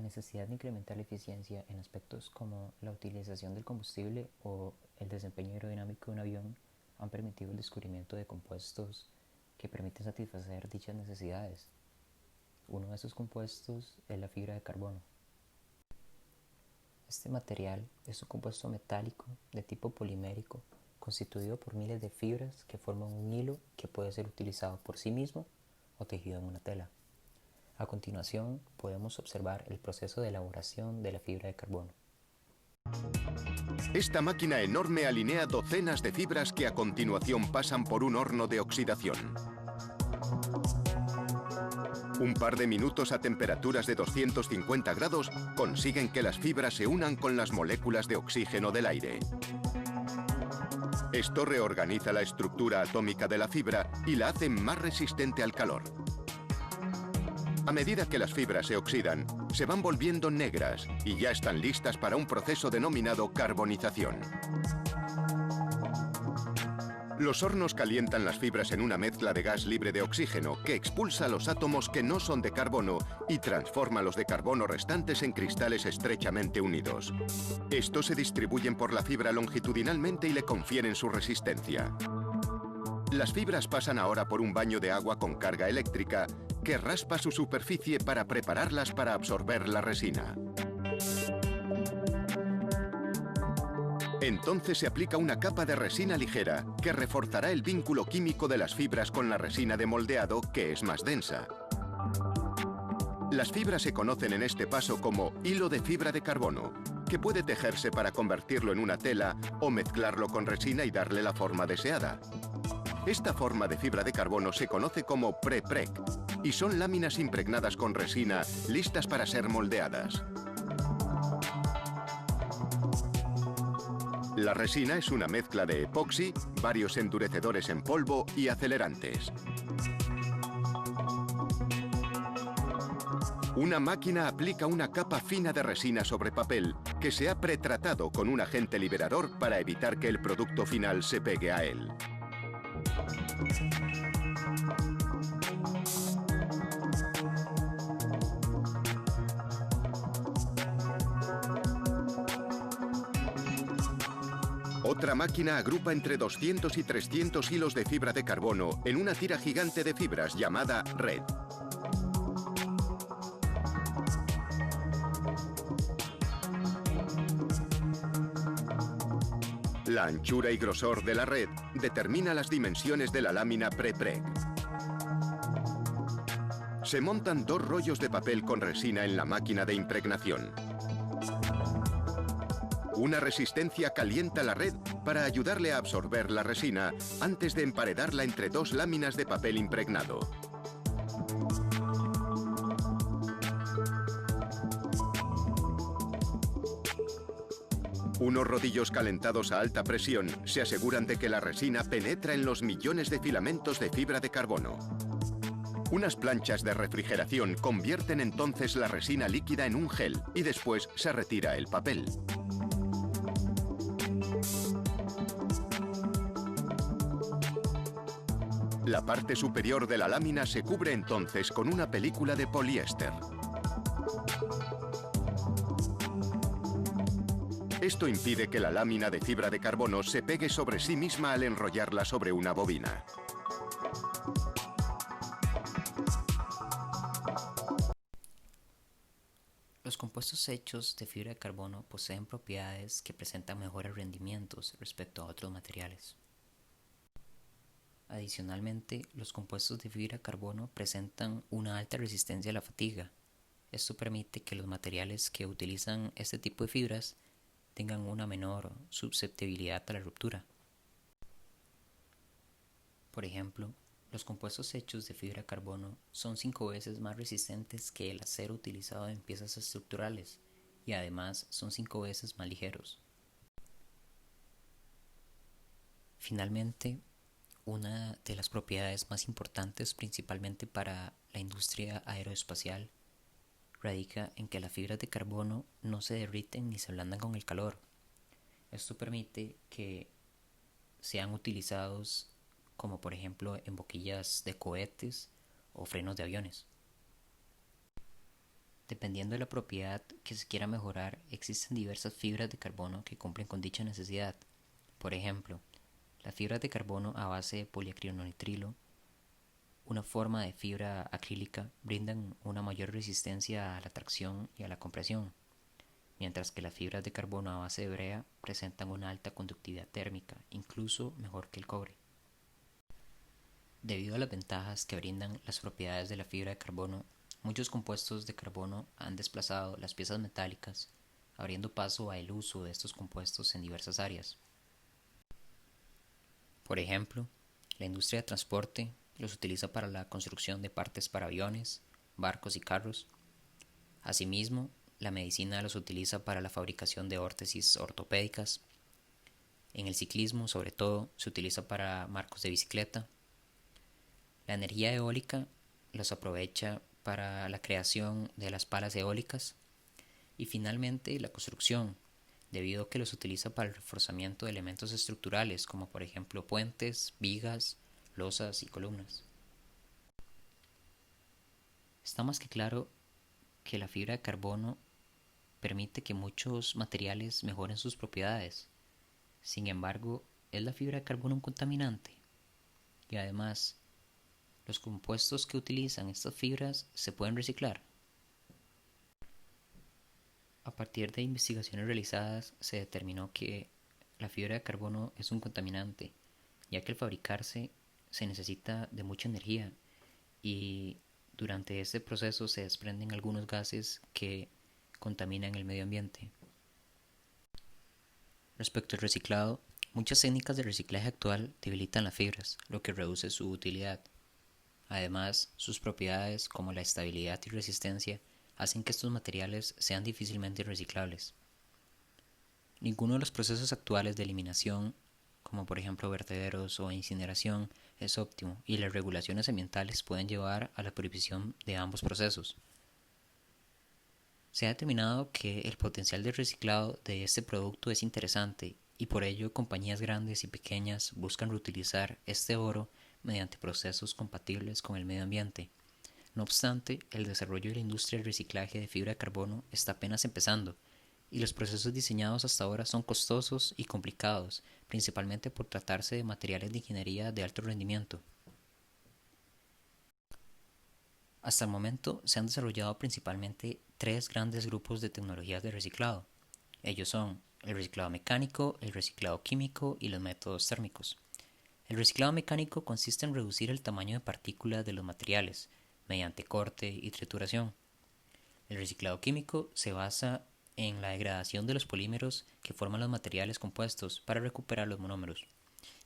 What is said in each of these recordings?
necesidad de incrementar la eficiencia en aspectos como la utilización del combustible o el desempeño aerodinámico de un avión han permitido el descubrimiento de compuestos que permiten satisfacer dichas necesidades. Uno de esos compuestos es la fibra de carbono. Este material es un compuesto metálico de tipo polimérico constituido por miles de fibras que forman un hilo que puede ser utilizado por sí mismo o tejido en una tela. A continuación, podemos observar el proceso de elaboración de la fibra de carbono. Esta máquina enorme alinea docenas de fibras que a continuación pasan por un horno de oxidación. Un par de minutos a temperaturas de 250 grados consiguen que las fibras se unan con las moléculas de oxígeno del aire. Esto reorganiza la estructura atómica de la fibra y la hace más resistente al calor. A medida que las fibras se oxidan, se van volviendo negras y ya están listas para un proceso denominado carbonización. Los hornos calientan las fibras en una mezcla de gas libre de oxígeno que expulsa los átomos que no son de carbono y transforma los de carbono restantes en cristales estrechamente unidos. Estos se distribuyen por la fibra longitudinalmente y le confieren su resistencia. Las fibras pasan ahora por un baño de agua con carga eléctrica que raspa su superficie para prepararlas para absorber la resina. Entonces se aplica una capa de resina ligera que reforzará el vínculo químico de las fibras con la resina de moldeado, que es más densa. Las fibras se conocen en este paso como hilo de fibra de carbono, que puede tejerse para convertirlo en una tela o mezclarlo con resina y darle la forma deseada. Esta forma de fibra de carbono se conoce como prepreg y son láminas impregnadas con resina listas para ser moldeadas. La resina es una mezcla de epoxi, varios endurecedores en polvo y acelerantes. Una máquina aplica una capa fina de resina sobre papel que se ha pretratado con un agente liberador para evitar que el producto final se pegue a él. Otra máquina agrupa entre 200 y 300 hilos de fibra de carbono en una tira gigante de fibras llamada red. La anchura y grosor de la red determina las dimensiones de la lámina prepreg. Se montan dos rollos de papel con resina en la máquina de impregnación. Una resistencia calienta la red para ayudarle a absorber la resina antes de emparedarla entre dos láminas de papel impregnado. Unos rodillos calentados a alta presión se aseguran de que la resina penetra en los millones de filamentos de fibra de carbono. Unas planchas de refrigeración convierten entonces la resina líquida en un gel y después se retira el papel. La parte superior de la lámina se cubre entonces con una película de poliéster. Esto impide que la lámina de fibra de carbono se pegue sobre sí misma al enrollarla sobre una bobina. Los compuestos hechos de fibra de carbono poseen propiedades que presentan mejores rendimientos respecto a otros materiales. Adicionalmente, los compuestos de fibra de carbono presentan una alta resistencia a la fatiga. Esto permite que los materiales que utilizan este tipo de fibras tengan una menor susceptibilidad a la ruptura. Por ejemplo, los compuestos hechos de fibra de carbono son 5 veces más resistentes que el acero utilizado en piezas estructurales y además son 5 veces más ligeros. Finalmente, una de las propiedades más importantes principalmente para la industria aeroespacial radica en que las fibras de carbono no se derriten ni se ablandan con el calor. Esto permite que sean utilizados como por ejemplo en boquillas de cohetes o frenos de aviones. Dependiendo de la propiedad que se quiera mejorar, existen diversas fibras de carbono que cumplen con dicha necesidad. Por ejemplo, las fibras de carbono a base de poliacrilonitrilo, una forma de fibra acrílica, brindan una mayor resistencia a la tracción y a la compresión, mientras que las fibras de carbono a base de brea presentan una alta conductividad térmica, incluso mejor que el cobre. Debido a las ventajas que brindan las propiedades de la fibra de carbono, muchos compuestos de carbono han desplazado las piezas metálicas, abriendo paso al uso de estos compuestos en diversas áreas. Por ejemplo, la industria de transporte los utiliza para la construcción de partes para aviones, barcos y carros. Asimismo, la medicina los utiliza para la fabricación de órtesis ortopédicas. En el ciclismo, sobre todo, se utiliza para marcos de bicicleta. La energía eólica los aprovecha para la creación de las palas eólicas. Y finalmente, la construcción, debido a que los utiliza para el reforzamiento de elementos estructurales como por ejemplo puentes, vigas, losas y columnas. Está más que claro que la fibra de carbono permite que muchos materiales mejoren sus propiedades. Sin embargo, ¿es la fibra de carbono un contaminante? Y además, ¿los compuestos que utilizan estas fibras se pueden reciclar? A partir de investigaciones realizadas se determinó que la fibra de carbono es un contaminante, ya que al fabricarse se necesita de mucha energía y durante este proceso se desprenden algunos gases que contaminan el medio ambiente. Respecto al reciclado, muchas técnicas de reciclaje actual debilitan las fibras, lo que reduce su utilidad. Además, sus propiedades como la estabilidad y resistencia hacen que estos materiales sean difícilmente reciclables. Ninguno de los procesos actuales de eliminación, como por ejemplo vertederos o incineración, es óptimo y las regulaciones ambientales pueden llevar a la prohibición de ambos procesos. Se ha determinado que el potencial de reciclado de este producto es interesante y por ello compañías grandes y pequeñas buscan reutilizar este oro mediante procesos compatibles con el medio ambiente. No obstante, el desarrollo de la industria del reciclaje de fibra de carbono está apenas empezando y los procesos diseñados hasta ahora son costosos y complicados, principalmente por tratarse de materiales de ingeniería de alto rendimiento. Hasta el momento se han desarrollado principalmente tres grandes grupos de tecnologías de reciclado. Ellos son el reciclado mecánico, el reciclado químico y los métodos térmicos. El reciclado mecánico consiste en reducir el tamaño de partículas de los materiales mediante corte y trituración. El reciclado químico se basa en la degradación de los polímeros que forman los materiales compuestos para recuperar los monómeros.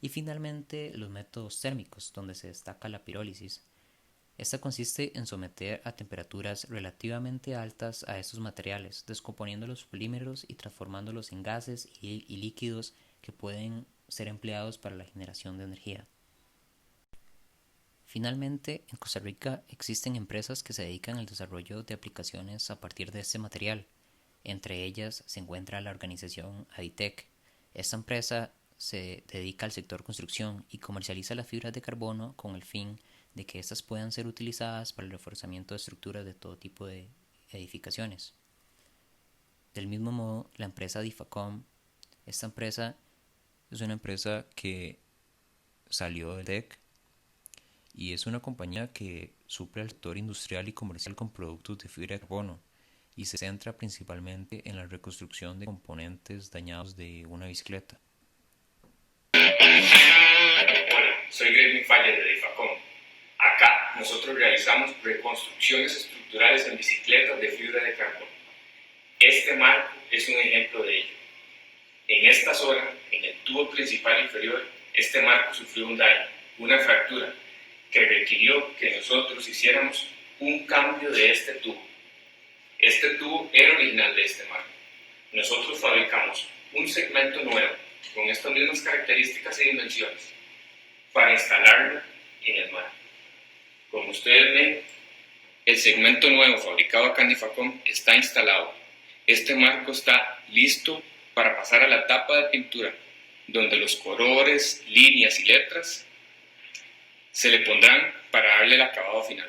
Y finalmente los métodos térmicos, donde se destaca la pirólisis. Esta consiste en someter a temperaturas relativamente altas a estos materiales, descomponiendo los polímeros y transformándolos en gases y líquidos que pueden ser empleados para la generación de energía. Finalmente, en Costa Rica existen empresas que se dedican al desarrollo de aplicaciones a partir de este material. Entre ellas se encuentra la organización Aditec. Esta empresa se dedica al sector construcción y comercializa las fibras de carbono con el fin de que éstas puedan ser utilizadas para el reforzamiento de estructuras de todo tipo de edificaciones. Del mismo modo, la empresa Difacom, esta empresa es una empresa que salió del TEC y es una compañía que suple al sector industrial y comercial con productos de fibra de carbono y se centra principalmente en la reconstrucción de componentes dañados de una bicicleta. Hola, soy Greg Faller de Difacom. Acá nosotros realizamos reconstrucciones estructurales en bicicletas de fibra de carbono. Este marco es un ejemplo de ello. En esta zona, en el tubo principal inferior, este marco sufrió un daño, una fractura, que requirió que nosotros hiciéramos un cambio de este tubo. Este tubo era original de este marco. Nosotros fabricamos un segmento nuevo, con estas mismas características y dimensiones, para instalarlo en el marco. Como ustedes ven, el segmento nuevo fabricado acá en Difacom está instalado. Este marco está listo para pasar a la etapa de pintura, donde los colores, líneas y letras se le pondrán para darle el acabado final.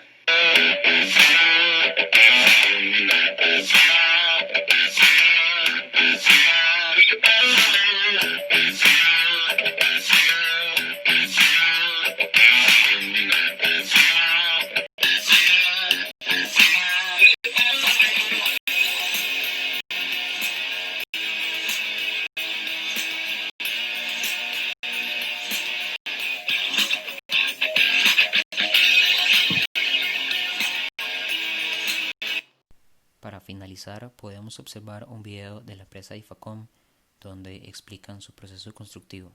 Para finalizar, podemos observar un video de la empresa IFACOM donde explican su proceso constructivo.